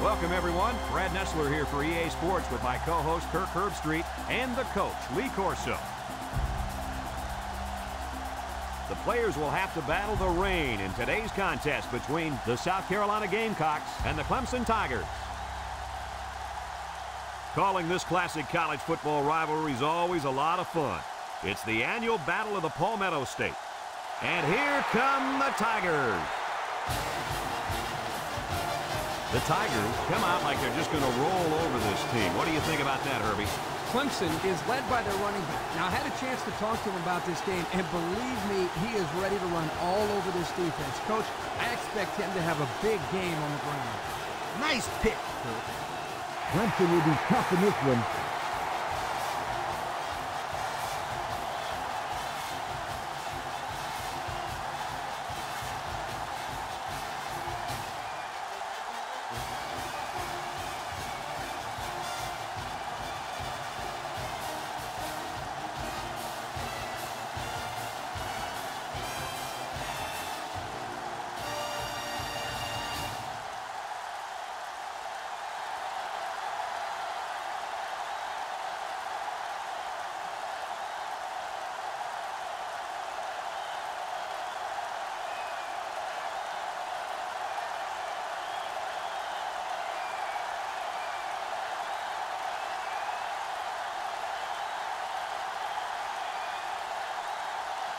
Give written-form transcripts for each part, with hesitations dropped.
Welcome, everyone. Brad Nessler here for EA Sports with my co-host Kirk Herbstreit and the coach, Lee Corso. The players will have to battle the rain in today's contest between the South Carolina Gamecocks and the Clemson Tigers. Calling this classic college football rivalry is always a lot of fun. It's the annual Battle of the Palmetto State. And here come the Tigers. The Tigers come out like they're just going to roll over this team. What do you think about that, Herbie? Clemson is led by their running back. Now, I had a chance to talk to him about this game, and believe me, he is ready to run all over this defense. Coach, I expect him to have a big game on the ground. Nice pick, Coach. Clemson will be tough in this one.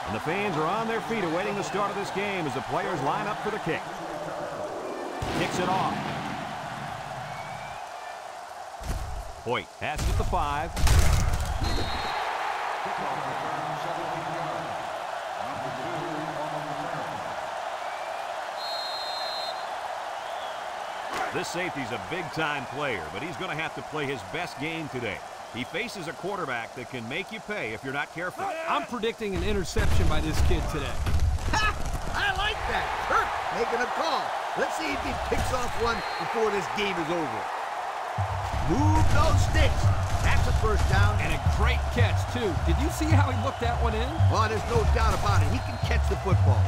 And the fans are on their feet awaiting the start of this game as the players line up for the kick. Kicks it off. Hoyt has it at the 5. This safety's a big-time player, but he's going to have to play his best game today. He faces a quarterback that can make you pay if you're not careful. I'm predicting an interception by this kid today. Ha! I like that. Kirk making a call. Let's see if he picks off one before this game is over. Move those sticks. That's a first down. And a great catch, too. Did you see how he looked that one in? Well, there's no doubt about it. He can catch the football.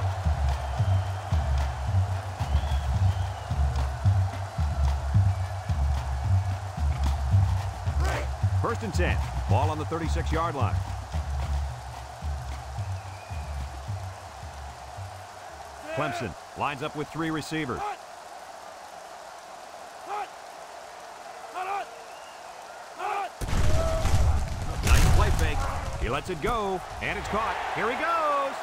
First and 10. Ball on the 36-yard line. Clemson lines up with 3 receivers. Nice play fake. He lets it go, and it's caught. Here he goes.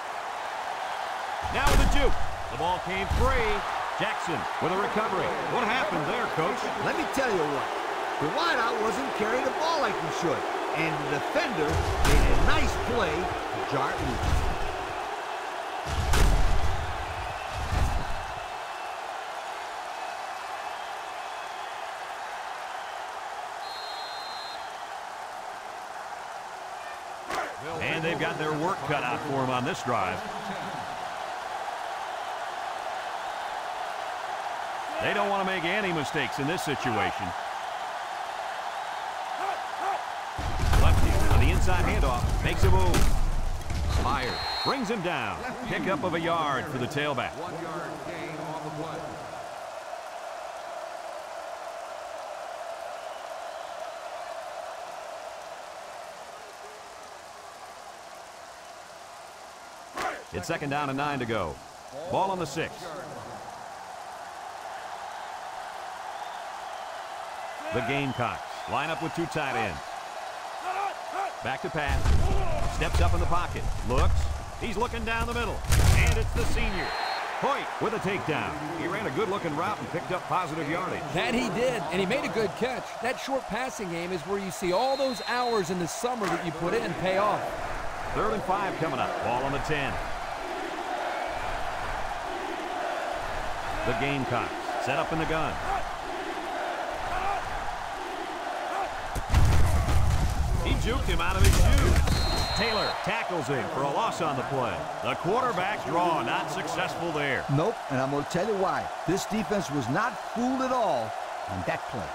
Now with a juke. The ball came free. Jackson with a recovery. What happened there, Coach? Let me tell you what. The wideout wasn't carrying the ball like he should, and the defender made a nice play to jar it loose. And they've got their work cut out for him on this drive. They don't want to make any mistakes in this situation. Inside handoff, makes a move. Fire, brings him down. Pickup of a yard for the tailback. 1 yard gain on the play. It's 2nd down and 9 to go. Ball on the 6. The Gamecocks line up with 2 tight ends. Back to pass. Steps up in the pocket. Looks. He's looking down the middle. And it's the senior. Hoyt with a takedown. He ran a good-looking route and picked up positive yardage. That he did, and he made a good catch. That short passing game is where you see all those hours in the summer that you put in pay off. 3rd and 5 coming up. Ball on the 10. The Gamecocks set up in the gun. He juked him out of his shoes. Taylor tackles him for a loss on the play. The quarterback draw not successful there. Nope, and I'm going to tell you why. This defense was not fooled at all on that play.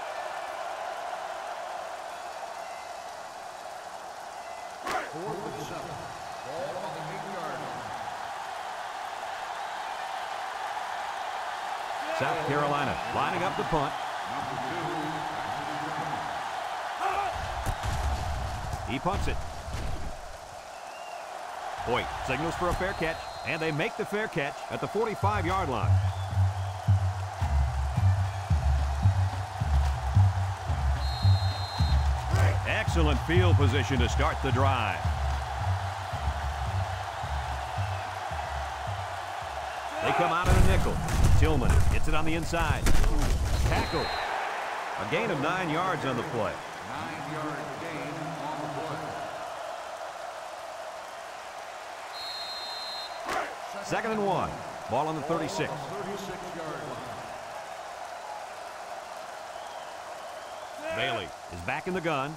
South Carolina lining up the punt. He punts it. Hoyt signals for a fair catch, and they make the fair catch at the 45-yard line. Excellent field position to start the drive. They come out in a nickel. Tillman gets it on the inside. Tackle. A gain of 9 yards on the play. 9-yard gain on the play. 2nd and 1. Ball on the 36. 36-yard line. Bailey is back in the gun.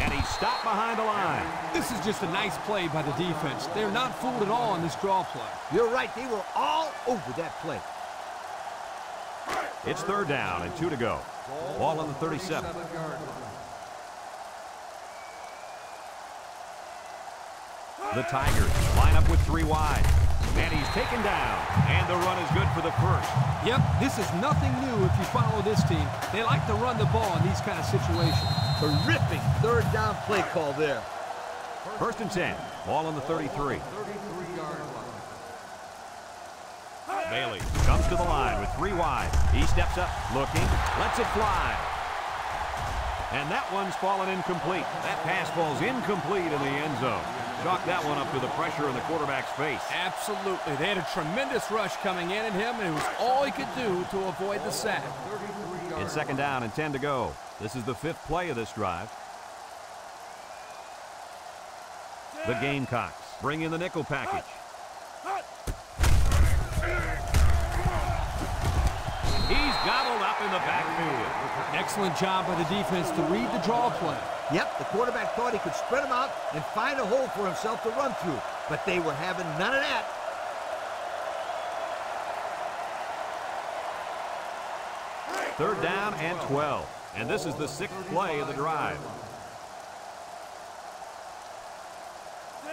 And he's stopped behind the line. This is just a nice play by the defense. They're not fooled at all on this draw play. You're right. They were all over that play. It's 3rd down and 2 to go. Ball on the 37. 37-yard line. The Tigers line up with 3 wide. And he's taken down. And the run is good for the first. Yep, this is nothing new if you follow this team. They like to run the ball in these kind of situations. Terrific 3rd down play call there. 1st and 10. Ball on the 33. 33-yard line. Bailey comes to the line with 3 wide. He steps up, looking, lets it fly. And that one's fallen incomplete. That pass falls incomplete in the end zone. Chalk that one up to the pressure in the quarterback's face. Absolutely. They had a tremendous rush coming in at him, and it was all he could do to avoid the sack. It's 2nd down and 10 to go. This is the 5th play of this drive. The Gamecocks bring in the nickel package. He's gobbled up in the backfield. Excellent job by the defense to read the draw play. Yep, the quarterback thought he could spread him out and find a hole for himself to run through, but they were having none of that. Third down and 12. And this is the 6th play of the drive.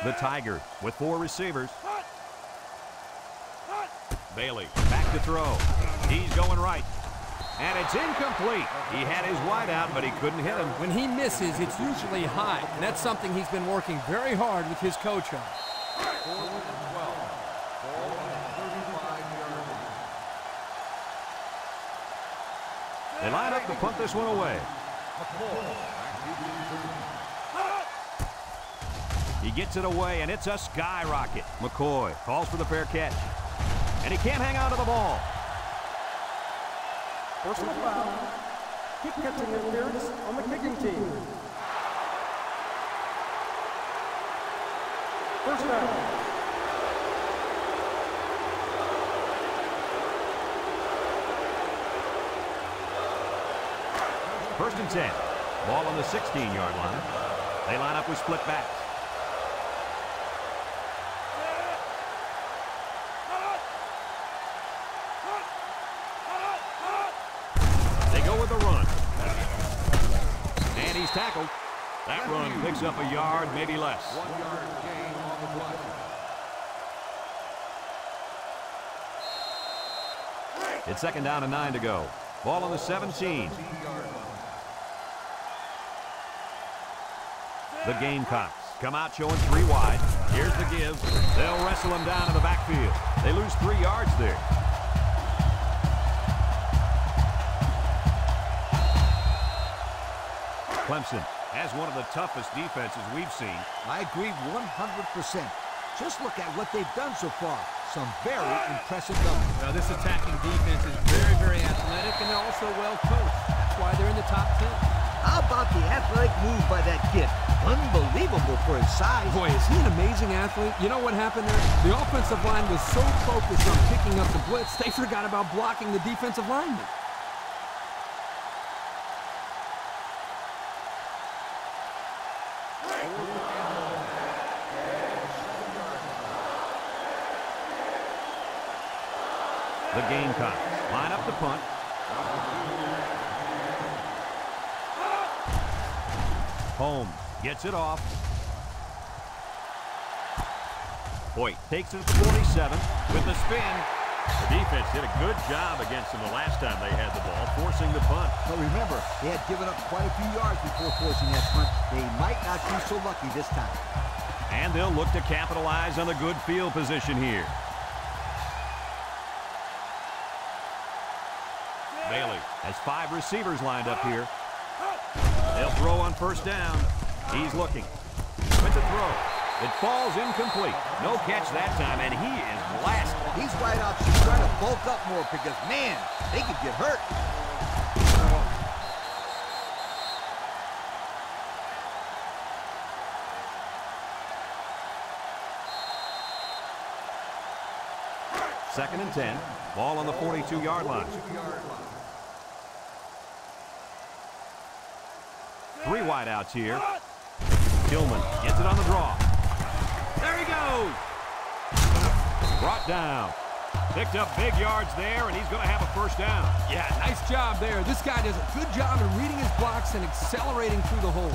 The Tigers with 4 receivers. Bailey back to throw. He's going right. And it's incomplete. He had his wide out, but he couldn't hit him. When he misses, it's usually high, and that's something he's been working very hard with his coach on. 4th and 12. Ball on the 35-yard line. They line up to punt this one away. He gets it away, and it's a skyrocket. McCoy calls for the fair catch. And he can't hang on to the ball. Personal foul. Kick catching interference on the kicking team. First down. First and 10. Ball on the 16-yard line. They line up with split backs. They go with the run. And he's tackled. That run picks up a yard, maybe less. 1-yard gain on the play. It's 2nd down and 9 to go. Ball on the 17. 17-yard line. The Gamecocks come out showing 3 wide. Here's the give. They'll wrestle him down in the backfield. They lose 3 yards there. Clemson has one of the toughest defenses we've seen. I agree 100%. Just look at what they've done so far. Some very impressive numbers. Now, this attacking defense is very, very athletic, and they're also well coached. That's why they're in the top 10. How about the athletic move by that kid? Unbelievable for his size. Boy, is he an amazing athlete. You know what happened there? The offensive line was so focused on picking up the blitz, they forgot about blocking the defensive lineman. The Gamecocks line up the punt. Holmes gets it off. Hoyt takes it to the 47 with the spin. The defense did a good job against them the last time they had the ball, forcing the punt. But remember, they had given up quite a few yards before forcing that punt. They might not be so lucky this time. And they'll look to capitalize on the good field position here. Bailey has 5 receivers lined up here. They'll throw on first down. He's looking. With the throw. It falls incomplete. No catch that time, and he is blasted. These wideouts should try to bulk up more because, man, they could get hurt. Second and 10. Ball on the 42-yard line. 3 wideouts here. Tillman gets it on the draw. There he goes. Brought down. Picked up big yards there, and he's going to have a first down. Yeah, nice job there. This guy does a good job in reading his blocks and accelerating through the hole.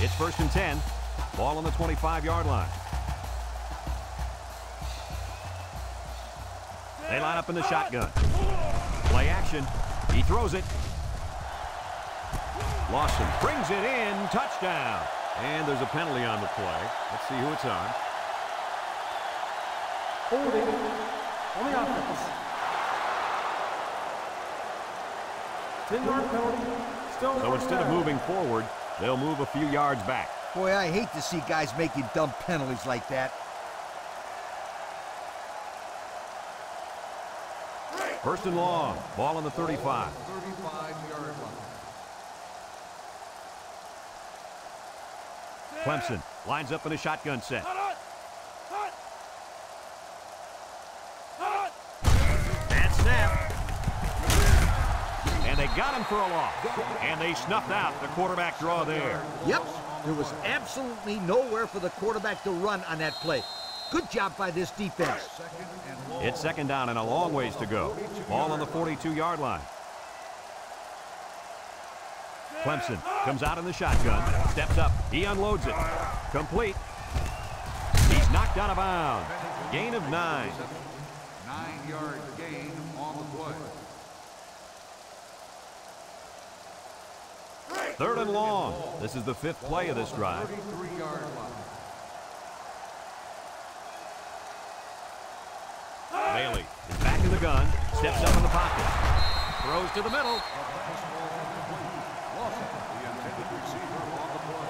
It's first and 10. Ball on the 25-yard line. They line up in the shotgun. Play action. He throws it. Lawson brings it in. Touchdown. And there's a penalty on the play. Let's see who it's on. Holding on the offense. 10-yard penalty. Still So instead of moving forward, they'll move a few yards back. Boy, I hate to see guys making dumb penalties like that. First and long. Ball on the 35. 35-yard line. Clemson lines up in a shotgun set. And snap. And they got him for a loss. And they snuffed out the quarterback draw there. Yep, there was absolutely nowhere for the quarterback to run on that play. Good job by this defense. It's second down and a long ways to go. Ball on the 42-yard line. Clemson comes out in the shotgun, steps up, he unloads it. Complete. He's knocked out of bounds. Gain of 9. 9-yard gain on the play. Third and long. This is the 5th play of this drive. 33-yard line. Bailey is back in the gun, steps up in the pocket, throws to the middle. Lawson, the intended receiver on the play.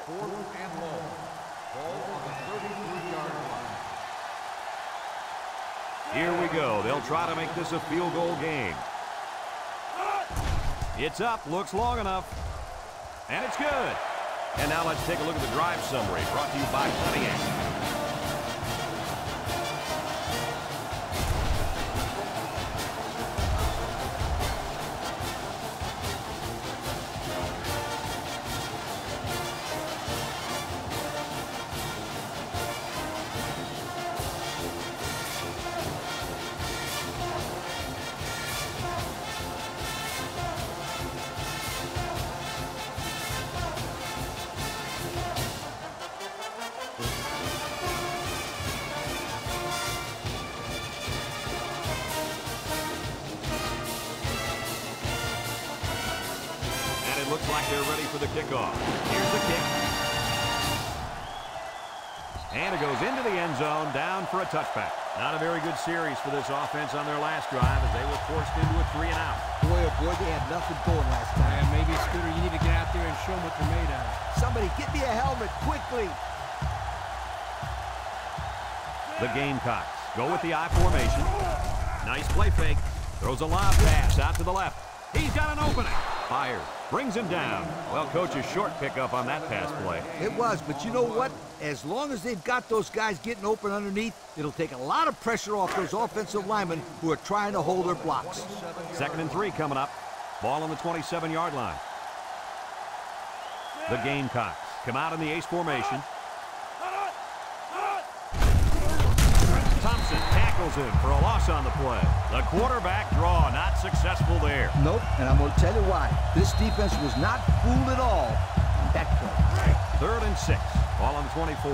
Fourth and long. Ball on the 33-yard line. Here we go. They'll try to make this a field goal game. It's up, looks long enough, and it's good. And now let's take a look at the drive summary brought to you by Pontiac. Looks like they're ready for the kickoff. Here's the kick. And it goes into the end zone, down for a touchback. Not a very good series for this offense on their last drive as they were forced into a 3-and-out. Boy, oh boy, they had nothing going last time. And maybe, Scooter, you need to get out there and show them what they're made of. Somebody get me a helmet quickly. The Gamecocks go with the I formation. Nice play fake. Throws a lob pass out to the left. He's got an opening. Fires. Brings him down. Well, coach, a short pickup on that pass play. It was, but you know what? As long as they've got those guys getting open underneath, it'll take a lot of pressure off those offensive linemen who are trying to hold their blocks. Second and 3 coming up. Ball on the 27-yard line. The Gamecocks come out in the ace formation. Thompson tackles him for a loss on the play. The quarterback draw not successful there. Nope, and I'm going to tell you why. This defense was not fooled at all on that play. 3rd and 6. Ball on the 24.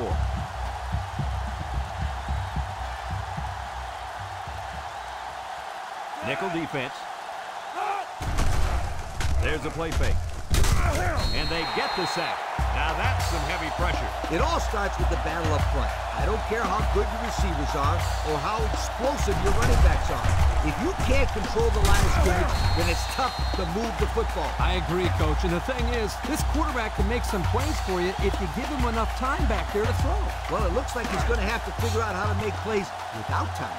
Nickel defense. There's a play fake. And they get the sack. Now that's some heavy pressure. It all starts with the battle up front. I don't care how good your receivers are or how explosive your running backs are. If you can't control the line of scrimmage, then it's tough to move the football. I agree, Coach. And the thing is, this quarterback can make some plays for you if you give him enough time back there to throw. Well, it looks like he's going to have to figure out how to make plays without time.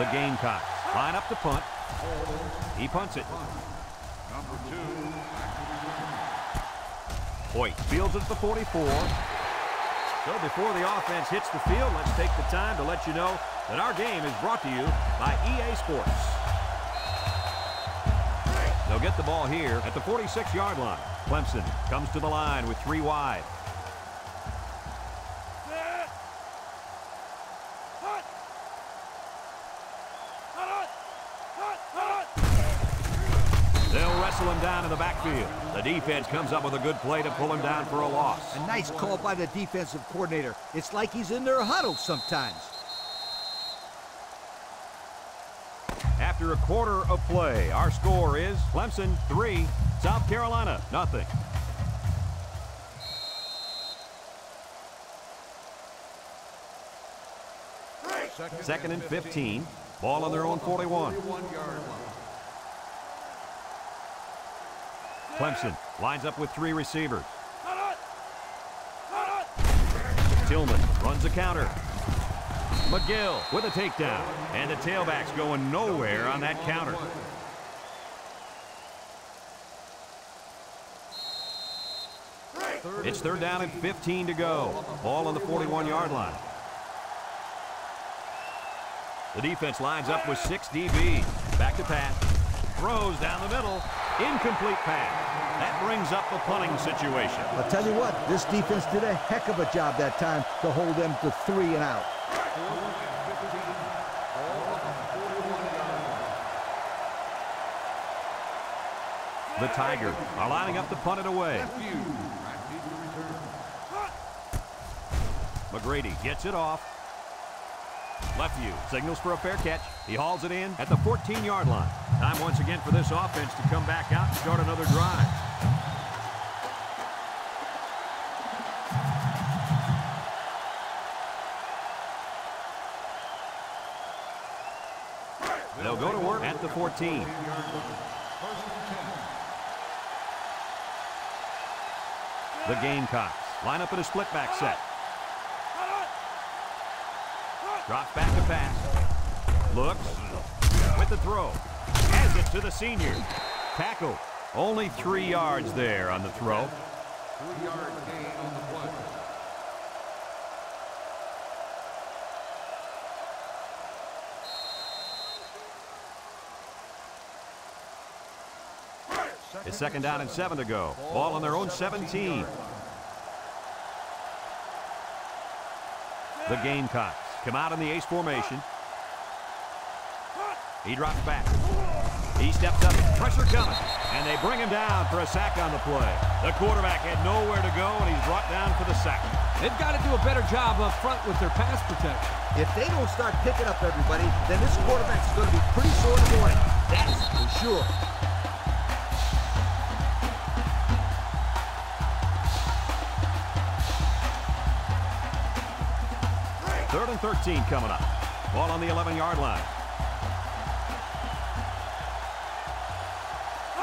The Gamecocks line up to punt. He punts it. Hoyt fields it at the 44. So before the offense hits the field, let's take the time to let you know that our game is brought to you by EA Sports. They'll get the ball here at the 46-yard line. Clemson comes to the line with 3 wide. They'll wrestle him down in the backfield. The defense comes up with a good play to pull him down for a loss. A nice call by the defensive coordinator. It's like he's in their huddle sometimes. After a quarter of play, our score is Clemson 3, South Carolina 0. Second and 15. Ball on their own 41. Clemson lines up with 3 receivers. Tillman runs a counter. McGill with a takedown. And the tailback's going nowhere on that counter. It's 3rd down and 15 to go. Ball on the 41-yard line. The defense lines up with 6 DB. Back to pass. Throws down the middle. Incomplete pass. That brings up the punting situation. I'll tell you what, this defense did a heck of a job that time to hold them to 3 and out. The Tigers are lining up to punt it away. McGrady gets it off. Left view signals for a fair catch. He hauls it in at the 14-yard line. Time once again for this offense to come back out and start another drive. They'll go to work at the 14. The Gamecocks line up in a split back set. Drops back to pass. Looks. With the throw. Has it to the senior. Tackle. Only 3 yards there on the throw. 3-yard gain on the play. It's 2nd down and 7 to go. Ball on their own 17. The Gamecocks come out in the ace formation. He drops back. He steps up. Pressure coming. And they bring him down for a sack on the play. The quarterback had nowhere to go, and he's brought down for the sack. They've got to do a better job up front with their pass protection. If they don't start picking up everybody, then this quarterback is going to be pretty sore in the morning. That's for sure. Third and 13 coming up. Ball on the 11-yard line.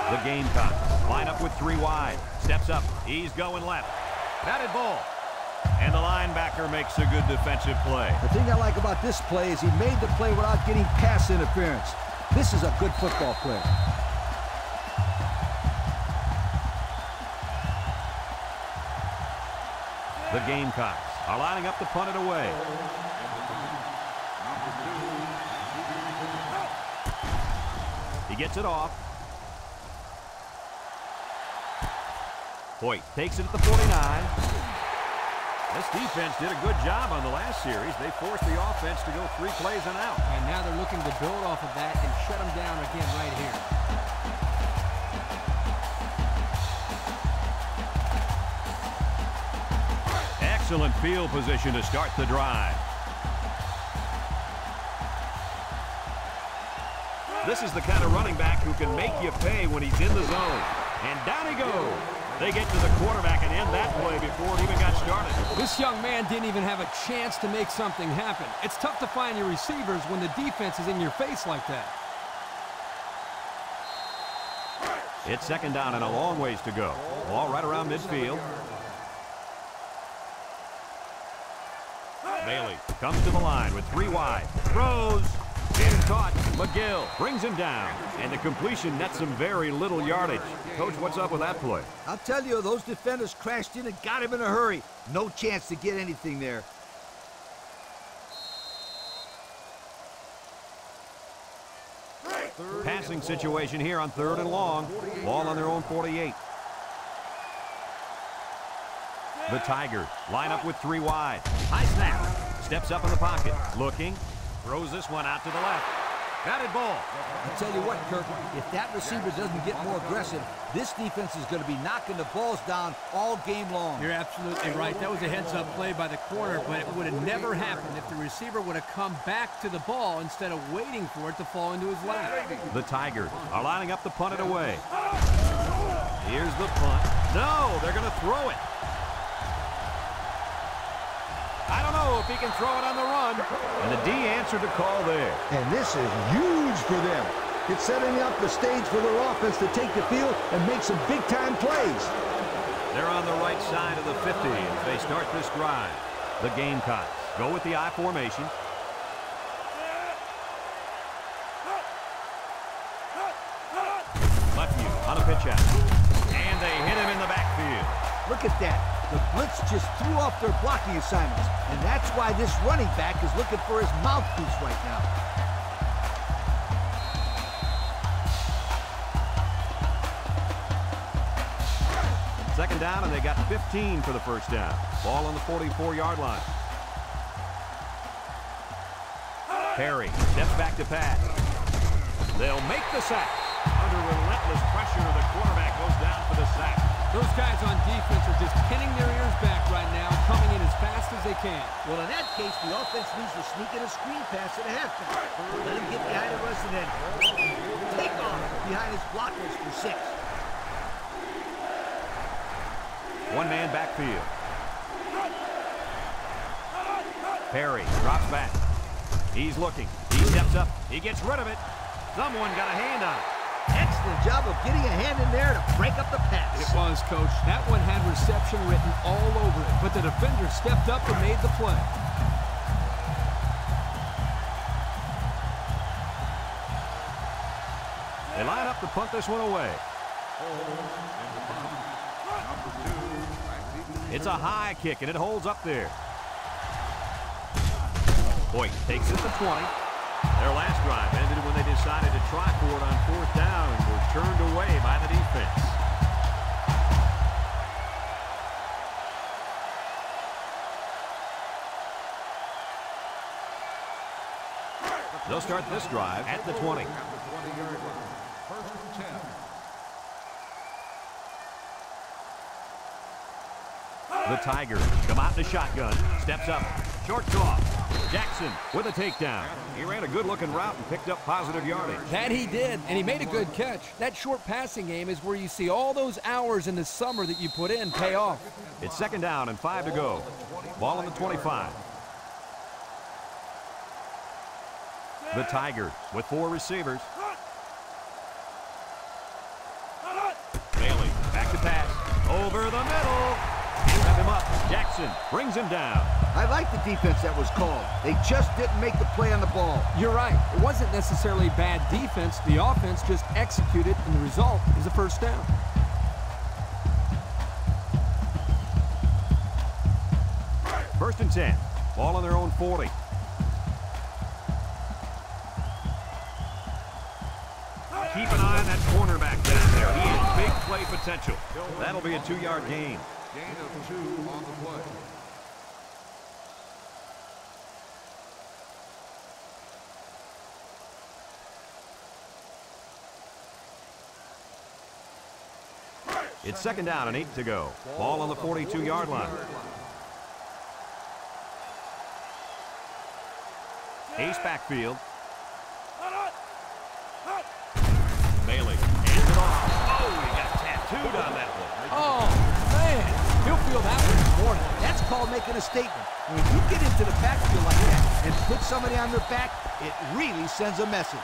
The Gamecocks line up with 3 wide. Steps up. He's going left. Batted ball. And the linebacker makes a good defensive play. The thing I like about this play is he made the play without getting pass interference. This is a good football player. The Gamecocks are lining up to punt it away. He gets it off. Hoyt takes it at the 49. This defense did a good job on the last series. They forced the offense to go 3 plays and out. And now they're looking to build off of that and shut them down again right here. Excellent field position to start the drive. This is the kind of running back who can make you pay when he's in the zone. And down he goes. They get to the quarterback and end that play before it even got started. This young man didn't even have a chance to make something happen. It's tough to find your receivers when the defense is in your face like that. It's second down and a long ways to go. Ball right around midfield. Bailey comes to the line with 3 wide. Throws. And caught. McGill brings him down. And the completion nets some very little yardage. Coach, what's up with that play? I'll tell you, those defenders crashed in and got him in a hurry. No chance to get anything there. Passing situation here on 3rd and long. Ball on their own 48. The Tigers line up with 3 wide. High snap. Steps up in the pocket. Looking. Throws this one out to the left. Batted ball. I'll tell you what, Kirk, if that receiver doesn't get more aggressive, this defense is going to be knocking the balls down all game long. You're absolutely right. That was a heads-up play by the corner, but it would have never happened if the receiver would have come back to the ball instead of waiting for it to fall into his lap. The Tigers are lining up to punt it away. Here's the punt. No, they're going to throw it. I don't know if he can throw it on the run. And the D answered the call there. And this is huge for them. It's setting up the stage for their offense to take the field and make some big-time plays. They're on the right side of the 50 as they start this drive. The Gamecocks go with the I formation. Left view on a pitch out. And they hit him in the backfield. Look at that. The blitz just threw off their blocking assignments, and that's why this running back is looking for his mouthpiece right now. Second down, and they got 15 for the first down. Ball on the 44-yard line. Perry steps back to pass. They'll make the sack. Under relentless pressure, the quarterback goes down for the sack. Those guys on defense are just pinning their ears back right now, coming in as fast as they can. Well, in that case, the offense needs to sneak in a screen pass at halftime. Let him get behind the rush and then take off behind his blockers for 6. One-man backfield. Perry drops back. He's looking. He steps up. He gets rid of it. Someone got a hand on it. Excellent job of getting a hand in there to break up the pass. It was, Coach. That one had reception written all over it, but the defender stepped up and made the play. They line up to punt this one away. It's a high kick, and it holds up there. Hoyt takes it to 20. Their last drive ended when they decided to try for it on 4th down and were turned away by the defense. They'll start this drive at the 20. First and 10. The Tigers come out in the shotgun. Steps up. Short toss. Jackson with a takedown. He ran a good-looking route and picked up positive yardage. That he did, and he made a good catch. That short passing game is where you see all those hours in the summer that you put in pay off. It's second down and 5 to go. Ball on the 25. The Tigers with 4 receivers. Bailey back to pass. Over the middle. Step him up. Jackson brings him down. I like the defense that was called. They just didn't make the play on the ball. You're right. It wasn't necessarily bad defense. The offense just executed, and the result is a first down. First and 10. Ball on their own 40. Keep an eye on that cornerback down there. He has big play potential. That'll be a 2-yard gain. Gain of 2 on the play. It's 2nd down and 8 to go. Ball on the 42-yard line. Ace backfield. Bailey hands it off. Oh, he got tattooed on that one. Oh, man. He'll feel that one this morning. That's called making a statement. When you get into the backfield like that and put somebody on their back, it really sends a message.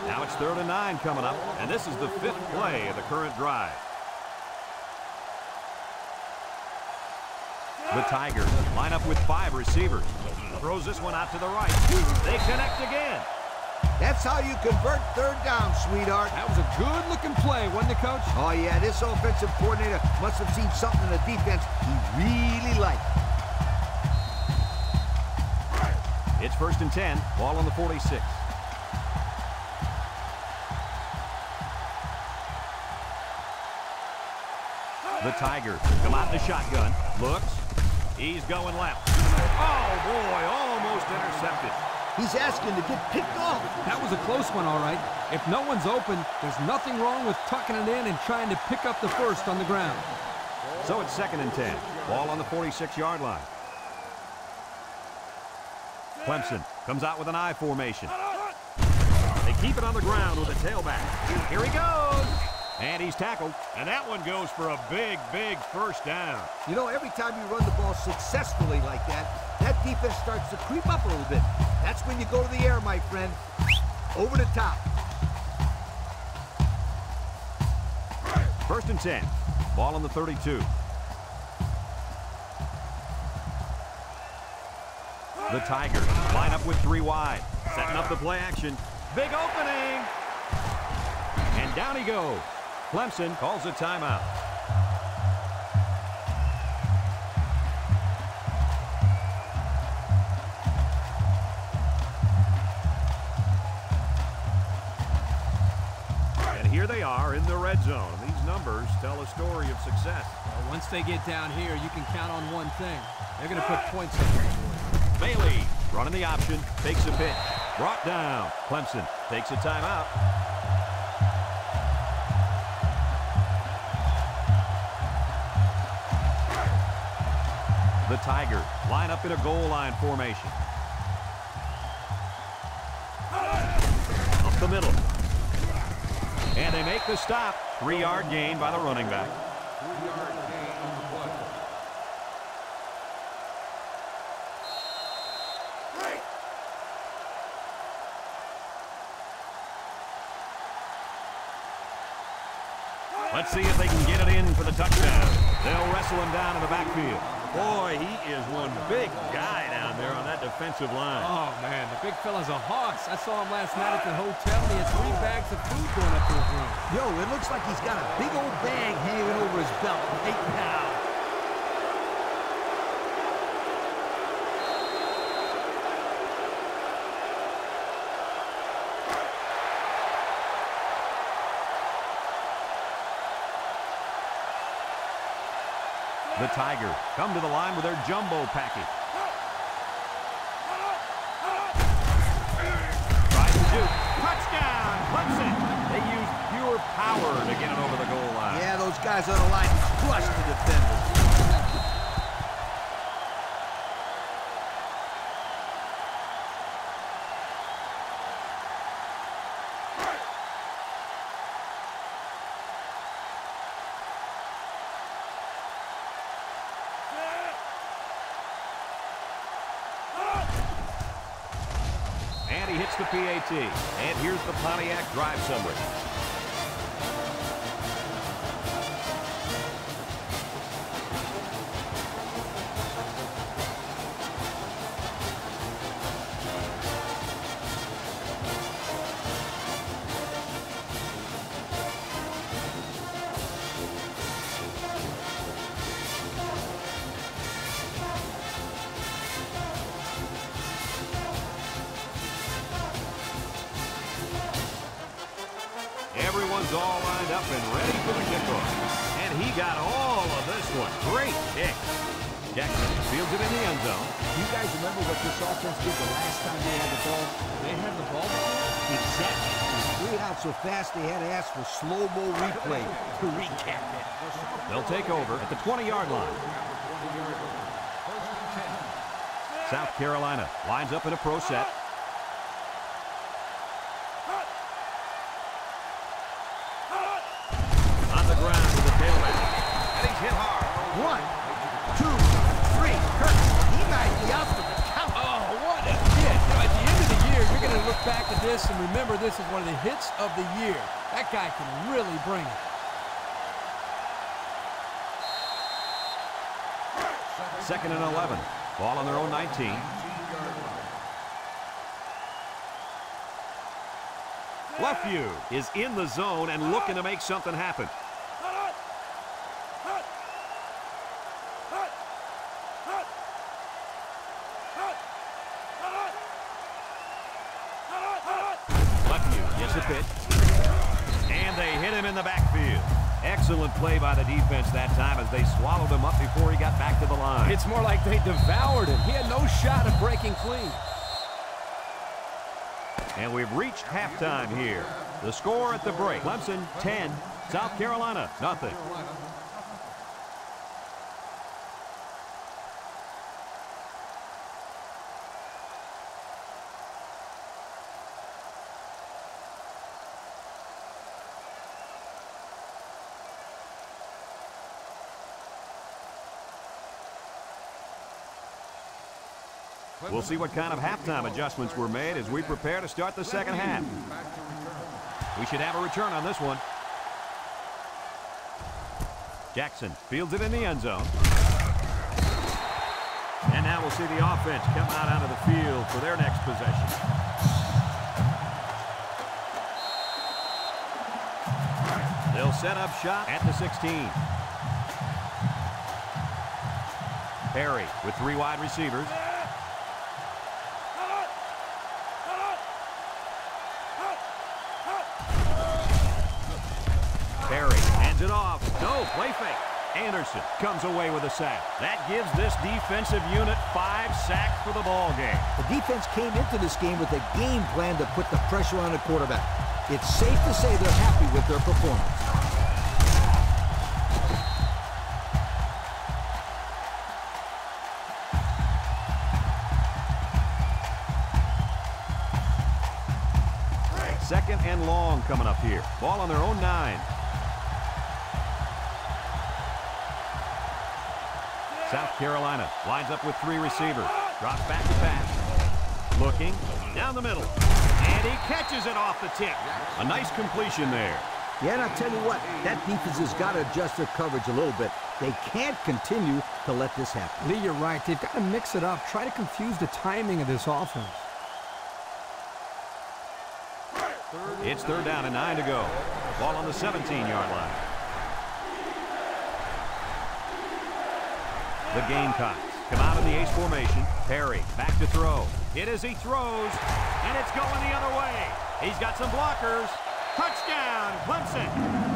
Now it's 3rd and 9 coming up, and this is the 5th play of the current drive. The Tigers line up with 5 receivers. Throws this one out to the right. They connect again. That's how you convert 3rd down, sweetheart. That was a good-looking play, wasn't it, Coach? Oh, yeah, this offensive coordinator must have seen something in the defense he really liked. It's 1st and 10. Ball on the 46. The Tigers come out in the shotgun. Looks. He's going left. Oh, boy, almost intercepted. He's asking to get picked off. That was a close one, all right. If no one's open, there's nothing wrong with tucking it in and trying to pick up the first on the ground. So it's 2nd and 10. Ball on the 46-yard line. Clemson comes out with an I formation. They keep it on the ground with a tailback. Here he goes. And he's tackled. And that one goes for a big, big 1st down. You know, every time you run the ball successfully like that, that defense starts to creep up a little bit. That's when you go to the air, my friend. Over the top. 1st and 10. Ball on the 32. The Tigers line up with 3 wide. Setting up the play action. Big opening. And down he goes. Clemson calls a timeout. And here they are in the red zone. These numbers tell a story of success. Well, once they get down here, you can count on one thing. They're going to put points on the board. Bailey running the option, takes a pitch. Brought down. Clemson takes a timeout. The Tigers line up in a goal line formation. Up the middle. And they make the stop. 3-yard gain by the running back. 3-yard gain on the play. Let's see if they can get it in for the touchdown. They'll wrestle him down in the backfield. Boy, he is one big guy down there on that defensive line. Oh, man, the big fella's a hoss. I saw him last night at the hotel, and he had 3 bags of food going up to his room. Yo, it looks like he's got a big old bag hanging over his belt right now. The Tigers come to the line with their jumbo package. Tries to shoot. Touchdown, Clemson. They use pure power to get it over the goal line. Yeah, those guys on the line crushed the defenders. And he hits the PAT. And here's the Pontiac drive summary. Everyone's all lined up and ready for the kickoff. And he got all of this one. Great kick. Jackson fields it in the end zone. You guys remember what this offense did the last time they had the ball? They had the ball before? Exactly. They threw it out so fast they had to ask for slow-mo replay to recap it. They'll take over at the 20-yard line. South Carolina lines up in a pro set. On the ground with the tailback. And he's hit hard. 1, 2, 3. Kirk, he might be out for the count. Oh, what a hit. Now, at the end of the year, you're going to look back at this and remember this is one of the hits of the year. That guy can really bring it. Second and 11. Ball on their own 19. Leftview is in the zone and looking to make something happen. Leftview gets the pitch. And they hit him in the backfield. Excellent play by the defense that time as they swallowed him up before he got back to the line. It's more like they devoured him. He had no shot at breaking clean. And we've reached halftime here. The score at the break, Clemson 10, South Carolina nothing. We'll see what kind of halftime adjustments were made as we prepare to start the second half. We should have a return on this one. Jackson fields it in the end zone. And now we'll see the offense come out onto the field for their next possession. They'll set up shop at the 16. Perry with 3 wide receivers. Perry hands it off. No, play fake. Anderson comes away with a sack. That gives this defensive unit 5 sacks for the ball game. The defense came into this game with a game plan to put the pressure on the quarterback. It's safe to say they're happy with their performance. Second and long coming up here. Ball on their own 9. South Carolina lines up with 3 receivers. Drops back to pass. Looking down the middle. And he catches it off the tip. A nice completion there. Yeah, and I'll tell you what, that defense has got to adjust their coverage a little bit. They can't continue to let this happen. Lee, you're right. They've got to mix it up. Try to confuse the timing of this offense. It's third down and 9 to go. Ball on the 17-yard line. The Gamecocks come out in the ace formation. Perry back to throw. Hit as he throws, and it's going the other way. He's got some blockers. Touchdown, Clemson.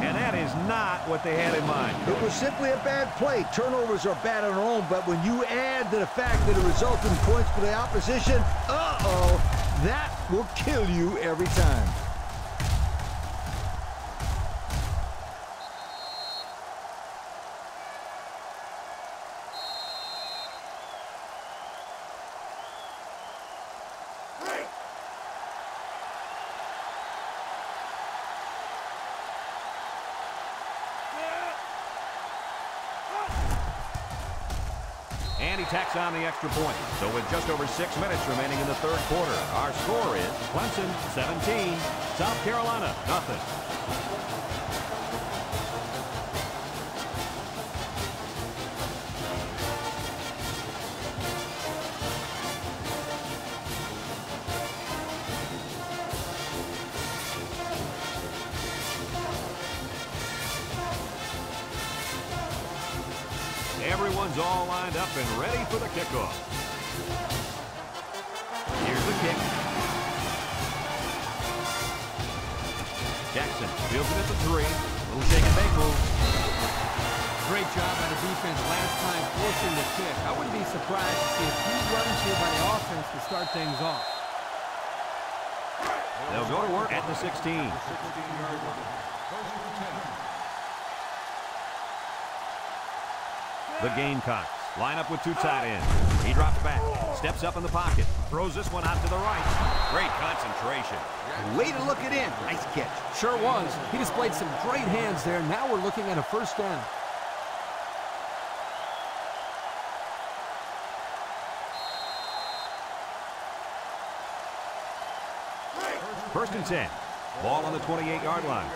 And that is not what they had in mind. It was simply a bad play. Turnovers are bad on their own, but when you add to the fact that it resulted in points for the opposition, that will kill you every time. And he tacks on the extra point. So with just over 6 minutes remaining in the third quarter, our score is Clemson 17, South Carolina nothing. Everyone's all lined up and ready for the kickoff. Here's the kick. Jackson fields it at the 3. Little shake and bake move. Great job by the defense last time forcing the kick. I wouldn't be surprised to see a few runs here by the offense to start things off. They'll go to work at the 16. 16-yard line. First and 10. The Gamecocks line up with two tight ends. He drops back, steps up in the pocket, throws this one out to the right. Great concentration. Way to look it in. Nice catch. Sure was. He displayed some great hands there. Now we're looking at a first down. First and 10. Ball on the 28-yard line.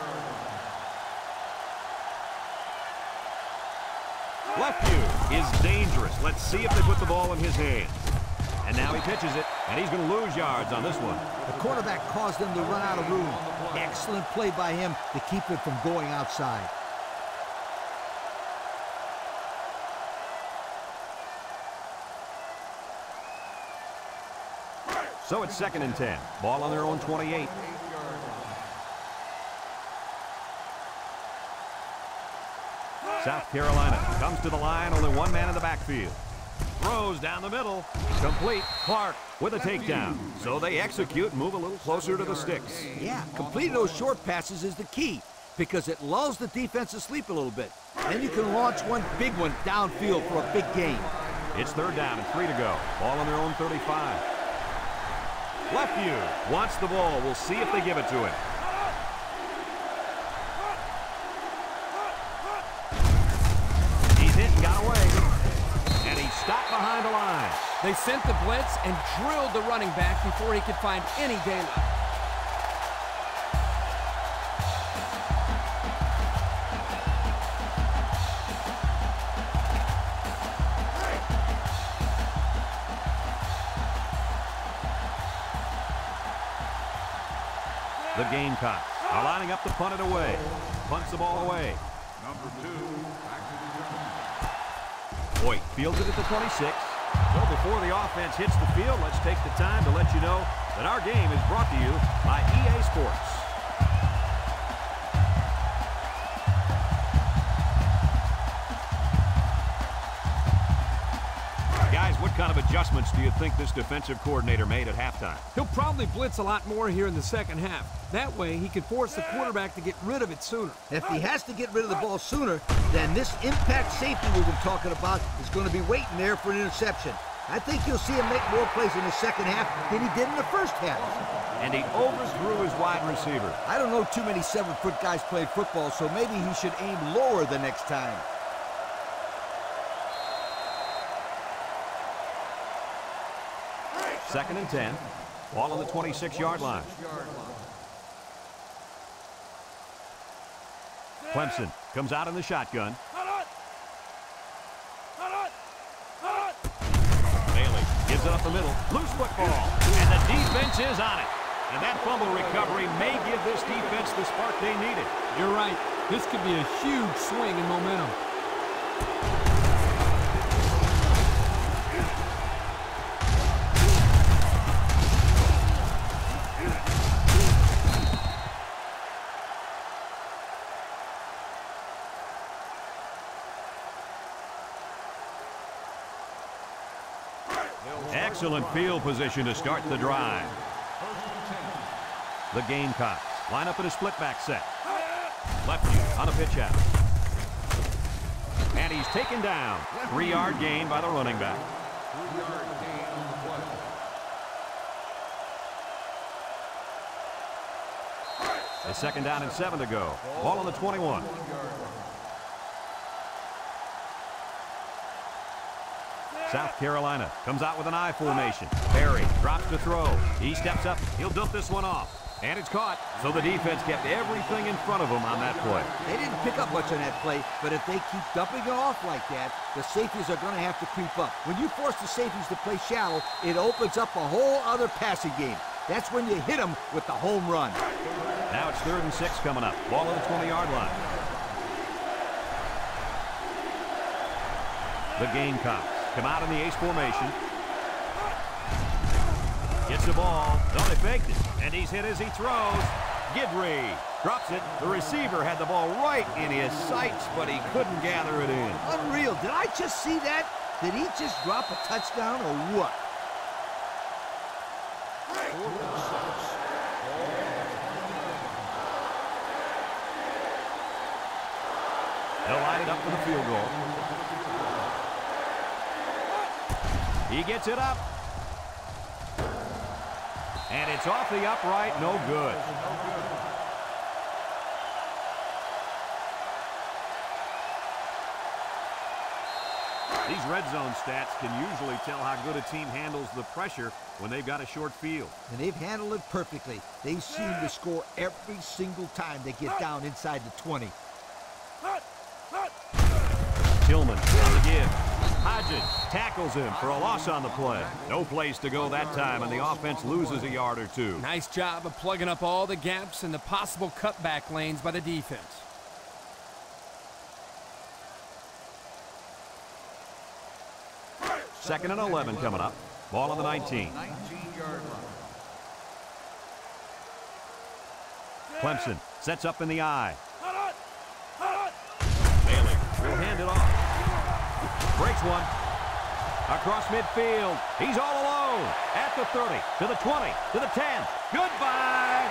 Left view is dangerous. Let's see if they put the ball in his hands. And now he pitches it, and he's going to lose yards on this one. The quarterback caused them to run out of room. Excellent play by him to keep it from going outside. So it's second and 10. Ball on their own 28. South Carolina comes to the line, only one man in the backfield. Throws down the middle. Complete. Clark with a takedown. So they execute and move a little closer to the sticks. Yeah, completing those short passes is the key because it lulls the defense asleep a little bit. Then you can launch one big one downfield for a big gain. It's third down and 3 to go. Ball on their own 35. Left view wants the ball. We'll see if they give it to him. He's hit and got away. And he stopped behind the line. They sent the blitz and drilled the running back before he could find any daylight. The Gamecocks are lining up to punt it away. Punts the ball away. Number 2, back to the ground. Hoyt fields it at the 26. So before the offense hits the field, let's take the time to let you know that our game is brought to you by EA Sports. Guys, what kind of adjustments do you think this defensive coordinator made at halftime? He'll probably blitz a lot more here in the second half. That way, he can force the quarterback to get rid of it sooner. If he has to get rid of the ball sooner, then this impact safety we've been talking about is going to be waiting there for an interception. I think you'll see him make more plays in the second half than he did in the first half. And he overthrew his wide receiver. I don't know too many 7-foot guys playing football, so maybe he should aim lower the next time. Second and 10. Ball on the 26-yard line. Clemson comes out in the shotgun. Bailey gives it up the middle. Loose football. And the defense is on it. And that fumble recovery may give this defense the spark they needed. You're right. This could be a huge swing in momentum. Excellent field position to start the drive. The Gamecocks line up in a split back set. Left view on a pitch out. And he's taken down. 3-yard gain by the running back. 3-yard gain on the play. It's second down and 7 to go. Ball on the 21. South Carolina comes out with an I formation. Perry drops to throw. He steps up. He'll dump this one off. And it's caught. So the defense kept everything in front of them on that play. They didn't pick up much on that play, but if they keep dumping it off like that, the safeties are going to have to creep up. When you force the safeties to play shallow, it opens up a whole other passing game. That's when you hit them with the home run. Now it's 3rd and 6 coming up. Ball on the 20-yard line. The Gamecocks come out in the ace formation. Gets the ball. No, they faked it. And he's hit as he throws. Gidry Drops it. The receiver had the ball right in his sights, but he couldn't gather it in. Unreal. Did I just see that? Did he just drop a touchdown or what? They'll line it up for the field goal. He gets it up. And it's off the upright, no good. These red zone stats can usually tell how good a team handles the pressure when they've got a short field. And they've handled it perfectly. They seem to score every single time they get down inside the 20. Tillman on the give. Hodges tackles him for a loss on the play. No place to go that time, and the offense loses a yard or two. Nice job of plugging up all the gaps and the possible cutback lanes by the defense. Second and 11 coming up. Ball on the 19. 19-yard line. Clemson sets up in the eye. Bailey will hand it off. Breaks one. Across midfield. He's all alone. At the 30, to the 20, to the 10. Goodbye.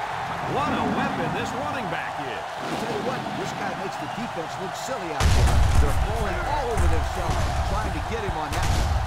What a weapon this running back is. I'll tell you what, this guy makes the defense look silly out there. They're falling all over themselves trying to get him on that one.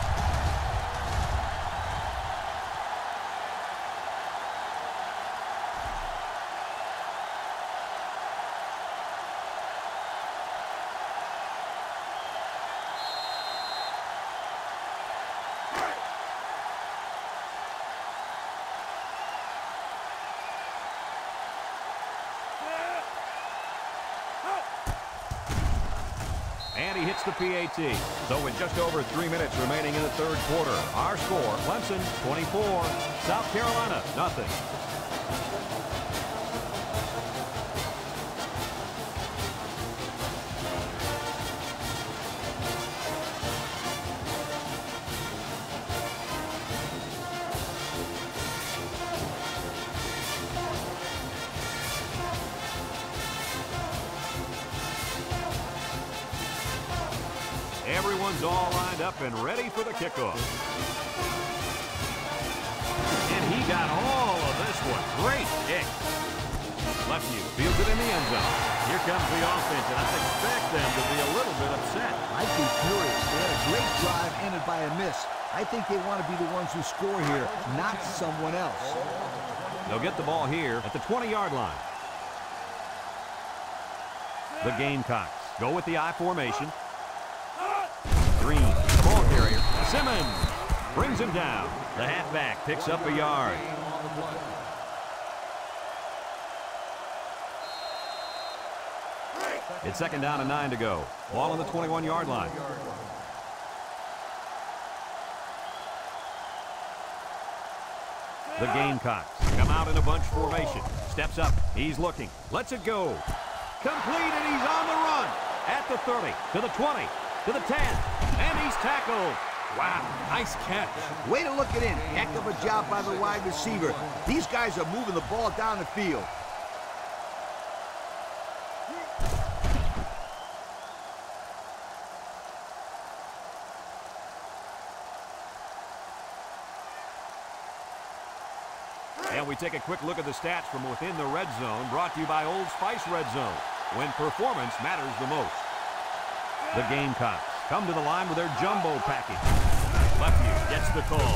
And he hits the PAT. So with just over 3 minutes remaining in the third quarter, our score, Clemson 24, South Carolina nothing. Everyone's all lined up and ready for the kickoff. And he got all of this one. Great kick. Left view, fields it in the end zone. Here comes the offense, and I expect them to be a little bit upset. I'd be furious. They had a great drive ended by a miss. I think they want to be the ones who score here, not someone else. They'll get the ball here at the 20-yard line. The Gamecocks go with the I formation. Green, the ball carrier. Simmons brings him down. The halfback picks up a yard. It's second down and 9 to go. Ball on the 21-yard line. The Gamecocks come out in a bunch formation. Steps up. He's looking. Lets it go. Complete, and he's on the run. At the 30, to the 20, to the 10, and he's tackled. Wow, nice catch. Way to look it in. Heck of a job by the wide receiver. These guys are moving the ball down the field. And we take a quick look at the stats from within the red zone, brought to you by Old Spice Red Zone, when performance matters the most. The Gamecocks come to the line with their jumbo package. Left view gets the call.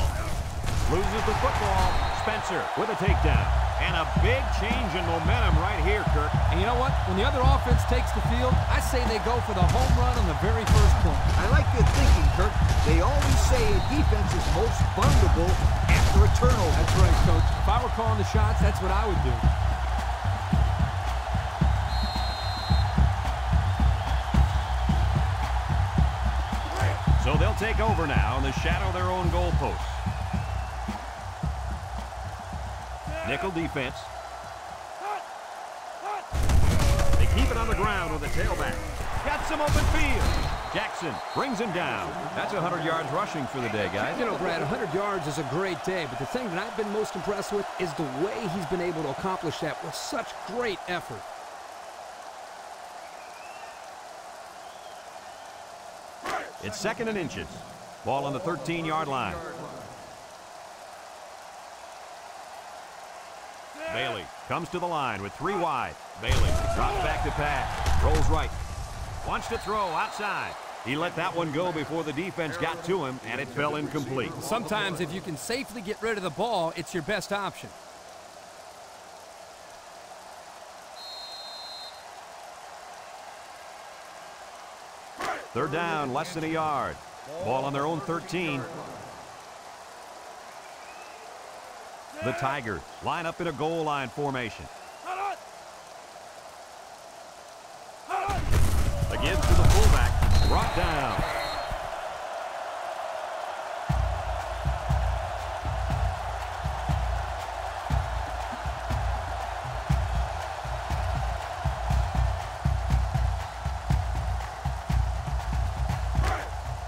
Loses the football. Spencer with a takedown. And a big change in momentum right here, Kirk. And you know what? When the other offense takes the field, I say they go for the home run on the very first play. I like your thinking, Kirk. They always say a defense is most vulnerable after a turnover. That's right, Coach. If I were calling the shots, that's what I would do. So they'll take over now in the shadow of their own goalposts. Nickel defense. They keep it on the ground with the tailback. Got some open field. Jackson brings him down. That's 100 yards rushing for the day, guys. You know, Brad, 100 yards is a great day, but the thing that I've been most impressed with is the way he's been able to accomplish that with such great effort. It's 2nd and inches. Ball on the 13-yard line. Bailey comes to the line with 3 wide. Bailey drops back to pass. Rolls right. Wants to throw outside. He let that one go before the defense got to him, and it fell incomplete. Sometimes if you can safely get rid of the ball, it's your best option. Third down, less than a yard. Ball on their own 13. The Tigers line up in a goal line formation. Again to the fullback, brought down.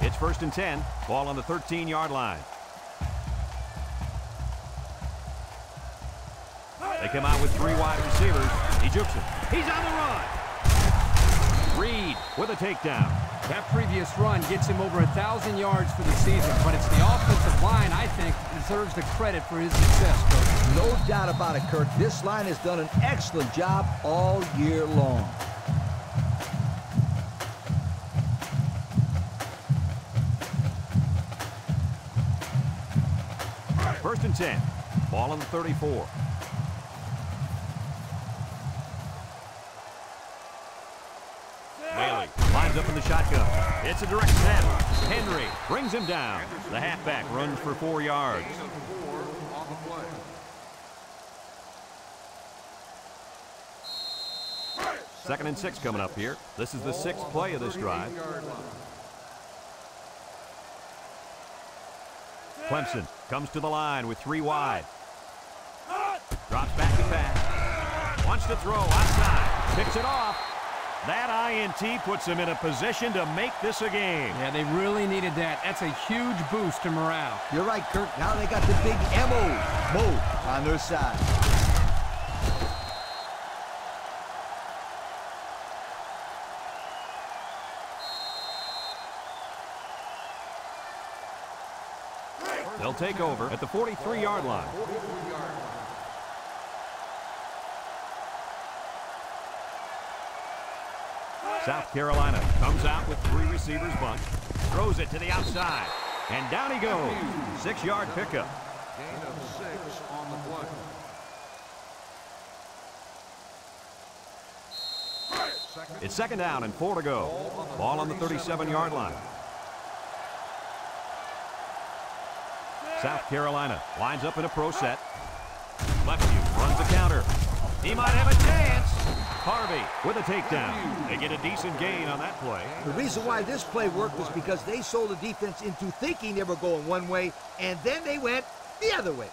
It's 1st and 10, ball on the 13-yard line. They come out with 3 wide receivers. He jukes it. He's on the run. Reed with a takedown. That previous run gets him over 1,000 yards for the season, but it's the offensive line, I think, deserves the credit for his success, Coach. No doubt about it, Kirk. This line has done an excellent job all year long. First and 10. Ball on the 34. Bailey lines up in the shotgun. It's a direct snap. Henry brings him down. The halfback runs for 4 yards. Gain of 4 on the play. 2nd and 6 coming up here. This is the 6th play of this drive. Clemson comes to the line with 3 wide. Drops back to pass. Wants to throw outside. Picks it off. That INT puts them in a position to make this a game. Yeah, they really needed that. That's a huge boost to morale. You're right, Kirk. Now they got the big Mo on their side. They'll take over at the 43-yard line. South Carolina comes out with 3 receivers bunch. Throws it to the outside. And down he goes. 6-yard pickup. Gain of 6 on the play. It's 2nd down and 4 to go. Ball on the 37-yard line. South Carolina lines up in a pro set. Left view runs the counter. He might have a chance. Harvey with a takedown. They get a decent gain on that play. The reason why this play worked was because they sold the defense into thinking they were going one way, and then they went the other way.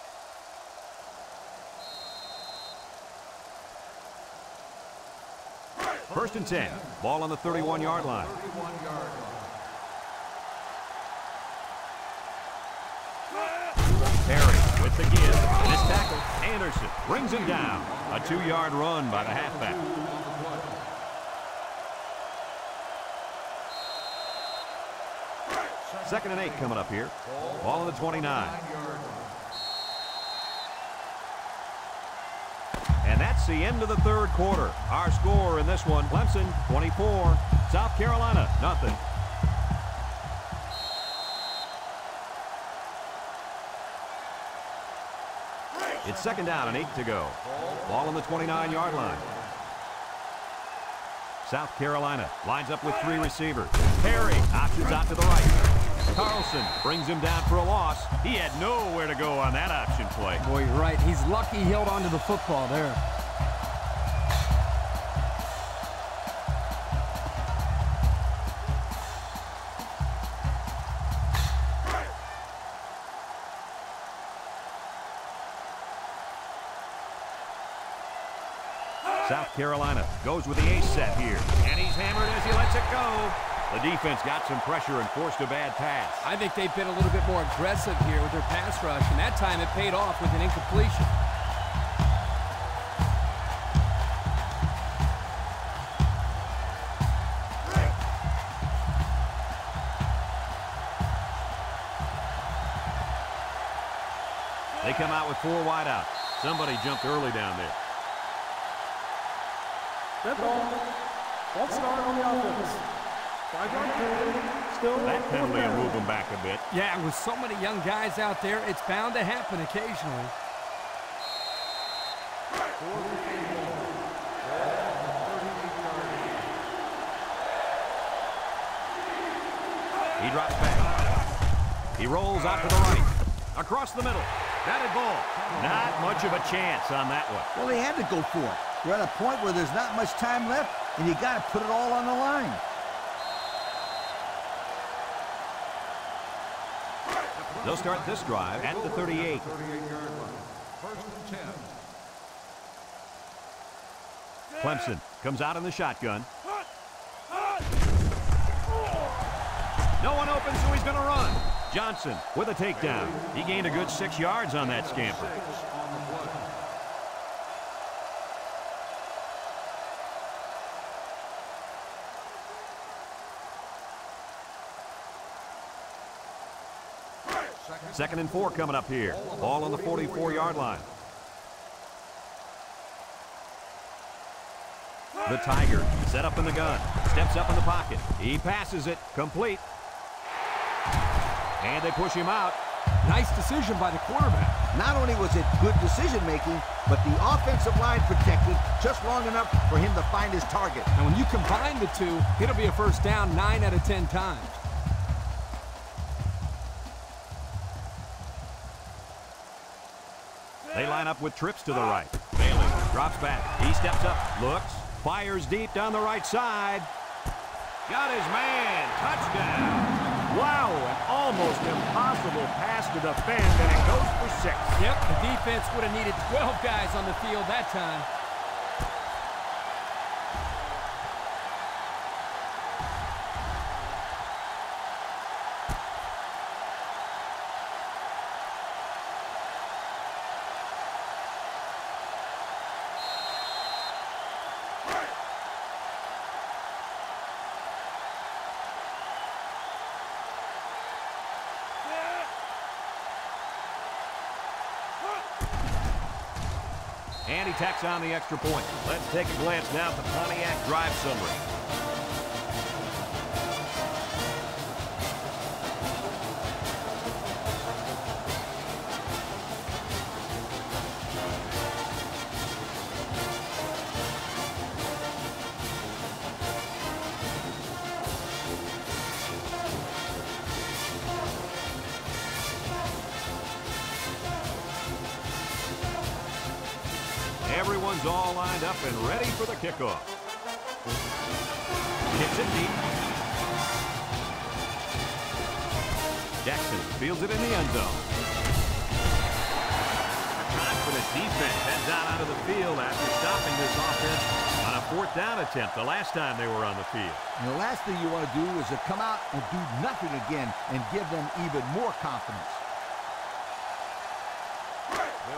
First and 10. Ball on the 31-yard line. Perry with the give. And his tackle. Anderson brings him down. A 2-yard run by the halfback. Second and 8 coming up here. Ball on the 29. And that's the end of the 3rd quarter. Our score in this one, Clemson 24, South Carolina nothing. It's 2nd down and 8 to go. Ball on the 29-yard line. South Carolina lines up with 3 receivers. Perry options out to the right. Carlson brings him down for a loss. He had nowhere to go on that option play. Boy, you're right. He's lucky he held on to the football there. South Carolina goes with the ace set here. And he's hammered as he lets it go. The defense got some pressure and forced a bad pass. I think they've been a little bit more aggressive here with their pass rush, and that time it paid off with an incompletion. come out with 4 wideouts. Somebody jumped early down there. Dead ball. False start on the offense. 5-yard penalty. Still That penalty will down. move them back a bit. Yeah, with so many young guys out there, it's bound to happen occasionally. He drops back. He rolls out to the right. Across the middle. Batted ball. Not much of a chance on that one. Well, they had to go for it. We're at a point where there's not much time left, and you got to put it all on the line. They'll start this drive at the 38. 38-yard line. First and 10. Clemson comes out in the shotgun. No one open, so he's going to run. Johnson with a takedown. He gained a good 6 yards on that scamper. 6 on the play. Second and 4 coming up here. Ball on the 44-yard line. The Tiger set up in the gun. Steps up in the pocket. He passes it. Complete. And they push him out. Nice decision by the quarterback. Not only was it good decision-making, but the offensive line protected just long enough for him to find his target. And when you combine the two, it'll be a first down 9 out of 10 times. They line up with trips to the right. Bailey drops back. He steps up, looks, fires deep down the right side. Got his man. Touchdown. Wow, an almost impossible pass to defend, and it goes for 6. Yep, the defense would have needed 12 guys on the field that time. And he tacks on the extra point. Let's take a glance now at the Pontiac drive summary. Everyone's all lined up and ready for the kickoff. Kicks it deep. Jackson fields it in the end zone. A confident defense heads out onto the field after stopping this offense on a 4th down attempt the last time they were on the field. And the last thing you want to do is to come out and do nothing again and give them even more confidence.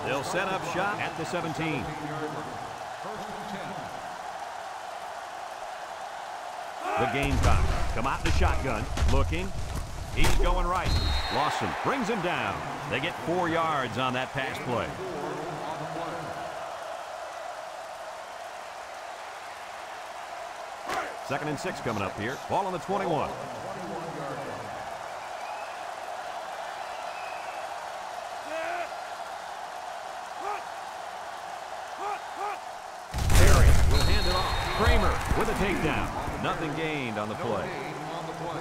They'll set up shop at the 17. 17-yard line. First and 10. The Gamecocks come out in the shotgun, looking. He's going right. Lawson brings him down. They get 4 yards on that pass play. 4 on the play. Second and 6 coming up here. Ball on the 21. 21-yard line. Terry will hand it off. Kramer with a takedown. Nothing gained on the No play. gain on the play.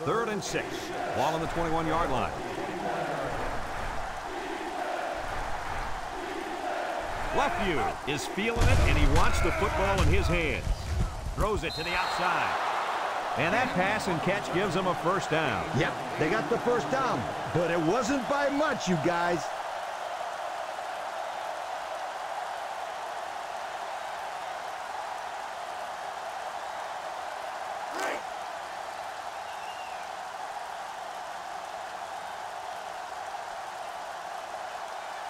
Third and 6. Ball on the 21-yard line. Lefeview is feeling it, and he wants the football in his hands. Throws it to the outside. And that pass and catch gives him a first down. Yep, they got the first down, but it wasn't by much, you guys.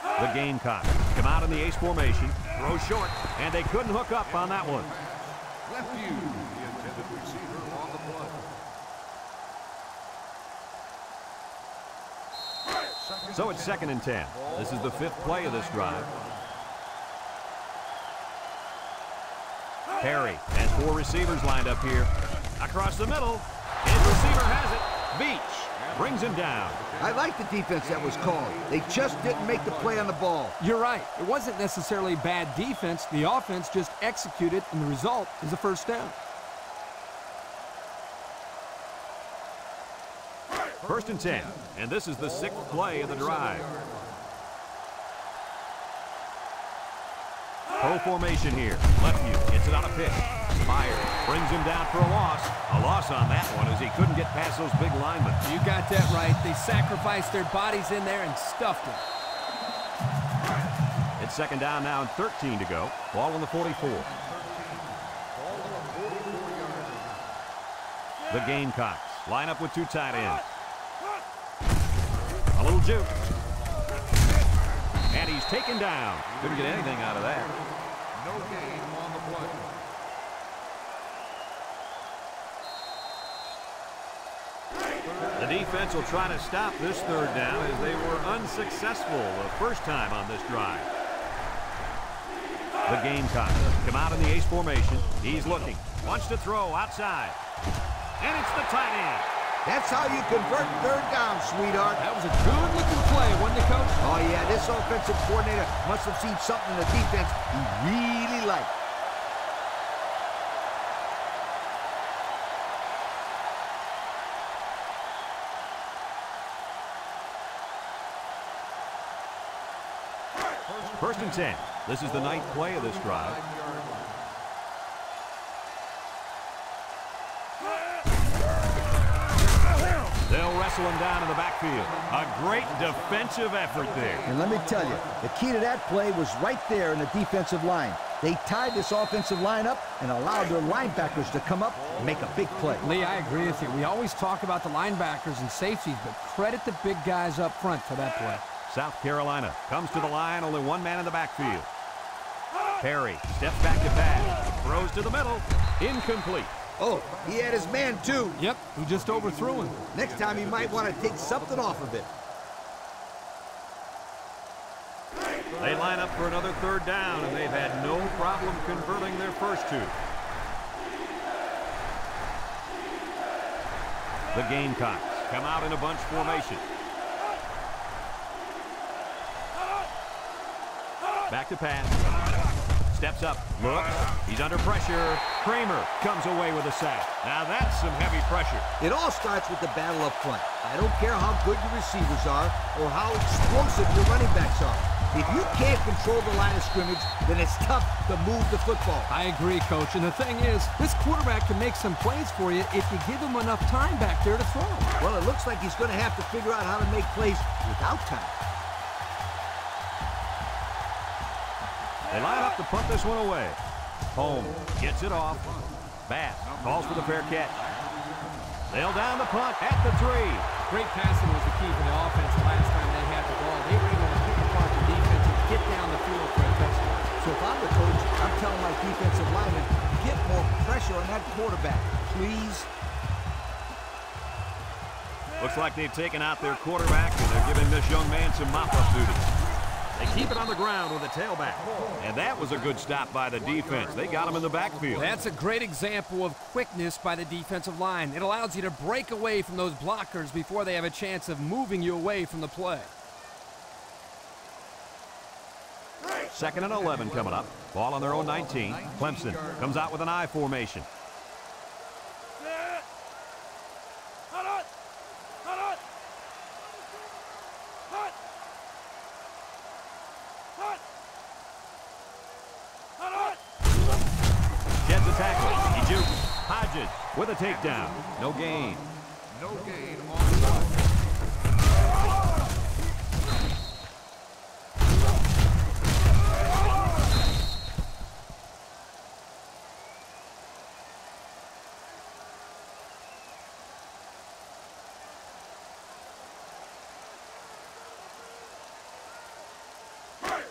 The Gamecocks come out in the ace formation. Throw short, and they couldn't hook up on that one. Left you, the intended receiver on the play. So it's 2nd and 10. This is the 5th play of this drive. Perry has 4 receivers lined up here. Across the middle, his receiver has it. Beach brings him down. I like the defense that was called. They just didn't make the play on the ball. You're right. It wasn't necessarily bad defense. The offense just executed, and the result is a first down. 1st and 10, and this is the 6th play of the drive. Pro formation here. Left view gets it on a pitch. Meyer brings him down for a loss. A loss on that one as he couldn't get past those big linemen. You got that right. They sacrificed their bodies in there and stuffed it. It's 2nd down now and 13 to go. Ball on the 44. The Gamecocks line up with 2 tight ends. A little juke. And he's taken down. Couldn't get anything out of that. No gain on the play. The defense will try to stop this 3rd down as they were unsuccessful the first time on this drive. The Gamecocks come out in the ace formation. He's looking. Wants to throw outside. And it's the tight end. That's how you convert 3rd down, sweetheart. That was a good-looking play, wasn't it, Coach? Oh, yeah, this offensive coordinator must have seen something in the defense he really liked. First and 10. This is the 9th play of this drive. They'll wrestle him down in the backfield. A great defensive effort there. And let me tell you, the key to that play was right there in the defensive line. They tied this offensive line up and allowed their linebackers to come up and make a big play. Lee, I agree with you. We always talk about the linebackers and safeties, but credit the big guys up front for that play. South Carolina comes to the line, only 1 man in the backfield. Perry steps back to pass, throws to the middle, incomplete. Oh, he had his man, too. Yep, he just overthrew him. Next time, he might want to take something off of it. They line up for another 3rd down, and they've had no problem converting their first 2. The Gamecocks come out in a bunch formation. Back to pass. Steps up, looks, he's under pressure. Kramer comes away with a sack. Now that's some heavy pressure. It all starts with the battle up front. I don't care how good your receivers are or how explosive your running backs are. If you can't control the line of scrimmage, then it's tough to move the football. I agree, Coach. And the thing is, this quarterback can make some plays for you if you give him enough time back there to throw. Well, it looks like he's going to have to figure out how to make plays without time. They line up to punt this one away. Holmes gets it off. Bass calls for the fair catch. They'll down the punt at the 3. Great passing was the key for the offense the last time they had the ball. They were able to pick apart the defense and get down the field for a touchdown. So if I'm the coach, I'm telling my defensive linemen, get more pressure on that quarterback, please. Looks like they've taken out their quarterback, and they're giving this young man some mop-up duties. They keep it on the ground with a tailback. And that was a good stop by the defense. They got him in the backfield. That's a great example of quickness by the defensive line. It allows you to break away from those blockers before they have a chance of moving you away from the play. 2nd and 11 coming up. Ball on their own 19. Clemson comes out with an I formation. Sheds a tackle. He jukes. Hodges with a takedown. No gain. No gain on the play.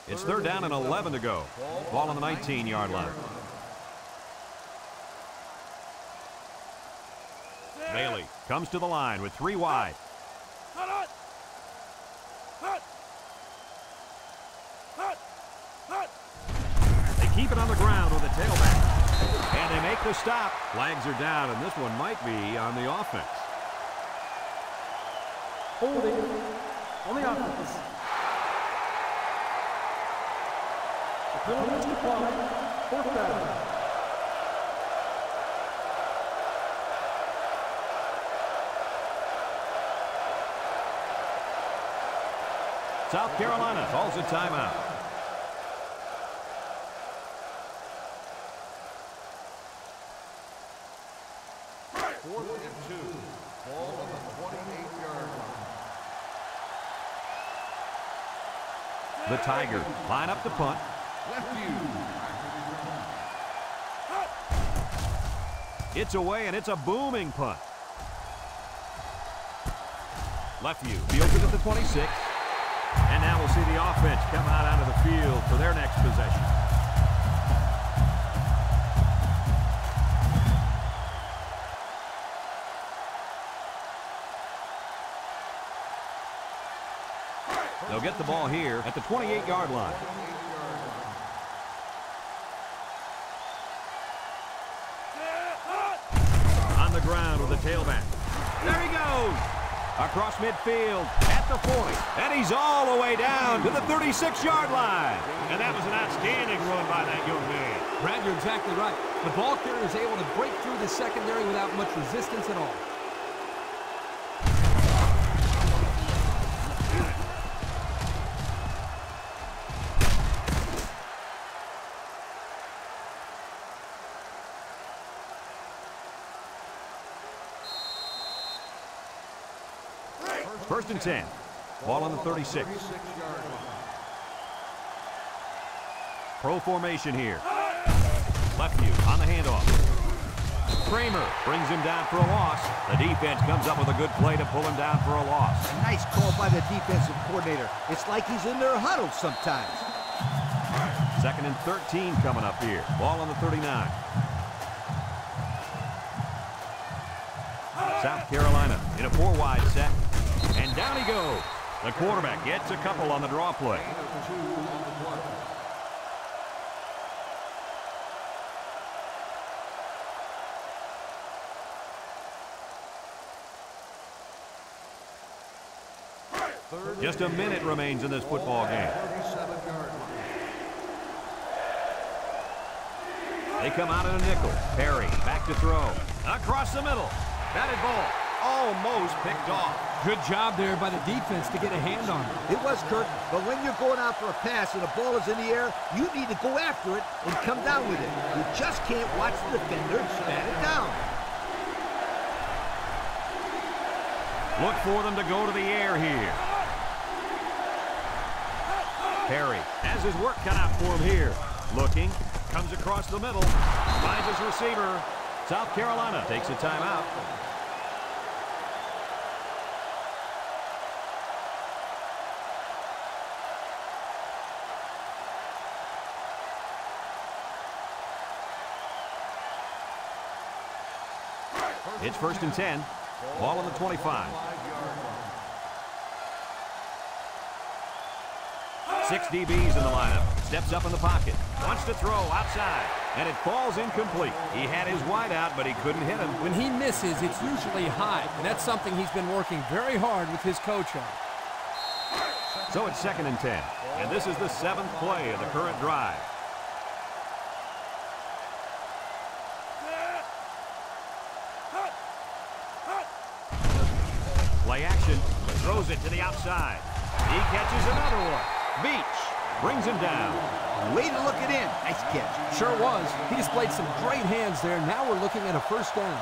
It's 3rd down and 11 to go. Ball on the 19-yard line. Bailey comes to the line with 3 wide. They keep it on the ground with a tailback. And they make the stop. Flags are down, and this one might be on the offense. Holding on the offense. The penalty is declined. 4th down. South Carolina calls a timeout. Fourth and 2. Ball on the 28-yard line. The Tigers line up to punt. Left view. It's away, and it's a booming punt. Left view fields it at the 26. And now we'll see the offense come out onto the field for their next possession. They'll get the ball here at the 28-yard line. On the ground with the tailback. There he goes! Across midfield at the 40. And he's all the way down to the 36-yard line. And that was an outstanding run by that young man. Brad, you're exactly right. The ball carrier is able to break through the secondary without much resistance at all. First and 10. Ball on the 36. Pro formation here. Left view on the handoff. Kramer brings him down for a loss. The defense comes up with a good play to pull him down for a loss. A nice call by the defensive coordinator. It's like he's in their huddle sometimes. 2nd and 13 coming up here. Ball on the 39. South Carolina in a 4-wide set. And down he goes. The quarterback gets a couple on the draw play. Just a minute remains in this football game. They come out in a nickel. Perry back to throw. Across the middle. Batted ball. Almost picked off. Good job there by the defense to get a hand on it. It was, Kurt, but when you're going out for a pass and the ball is in the air, you need to go after it and come down with it. You just can't watch the defender bat it down. Look for them to go to the air here. Perry has his work cut out for him here. Looking, comes across the middle, finds his receiver. South Carolina takes a timeout. It's 1st and 10. Ball on the 25. 6 DBs in the lineup. Steps up in the pocket. Wants to throw outside. And it falls incomplete. He had his wide out, but he couldn't hit him. When he misses, it's usually high. And that's something he's been working very hard with his coach on. So it's 2nd and 10. And this is the 7th play of the current drive. Play action. Throws it to the outside. He catches another one. Beach brings him down. Way to look it in. Nice catch. Sure was. He displayed some great hands there. Now we're looking at a 1st down.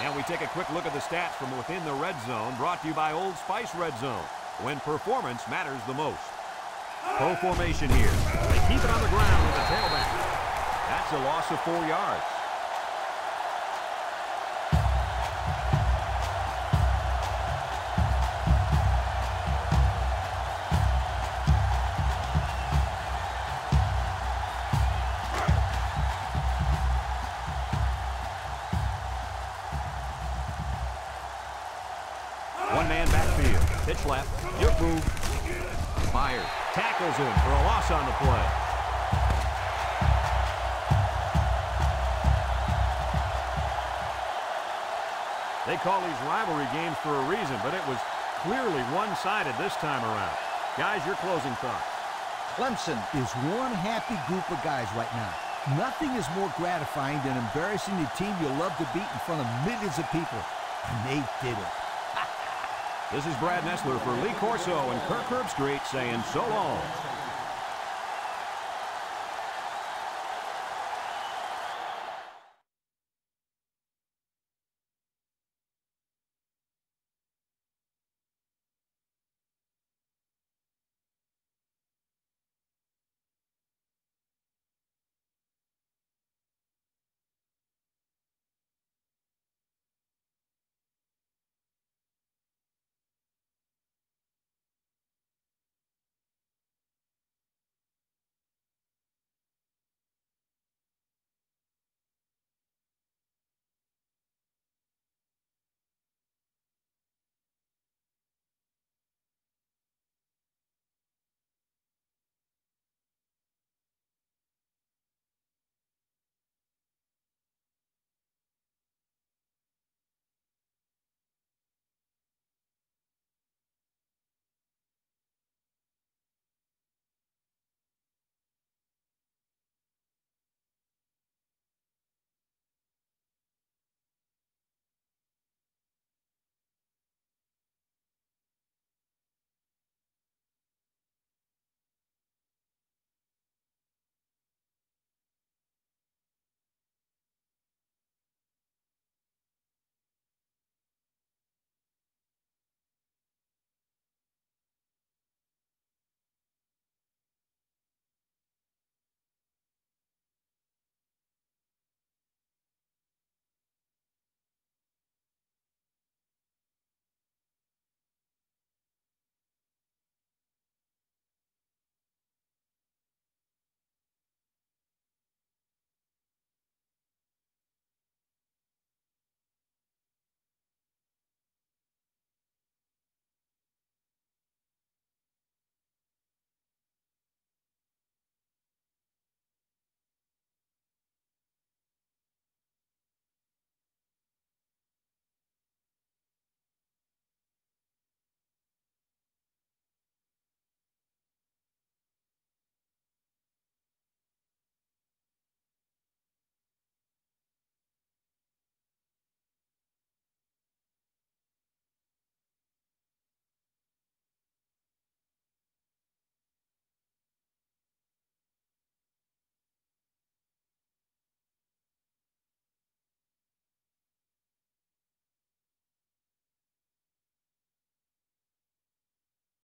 And we take a quick look at the stats from within the red zone, brought to you by Old Spice Red Zone, when performance matters the most. Pro formation here. They keep it on the ground with the tailback. That's a loss of 4 yards. left. Juke move. Myers tackles him for a loss on the play. They call these rivalry games for a reason, but it was clearly one-sided this time around. Guys, your closing thoughts. Clemson is one happy group of guys right now. Nothing is more gratifying than embarrassing the team you love to beat in front of millions of people. And they did it. This is Brad Nessler for Lee Corso and Kirk Herbstreit saying so long.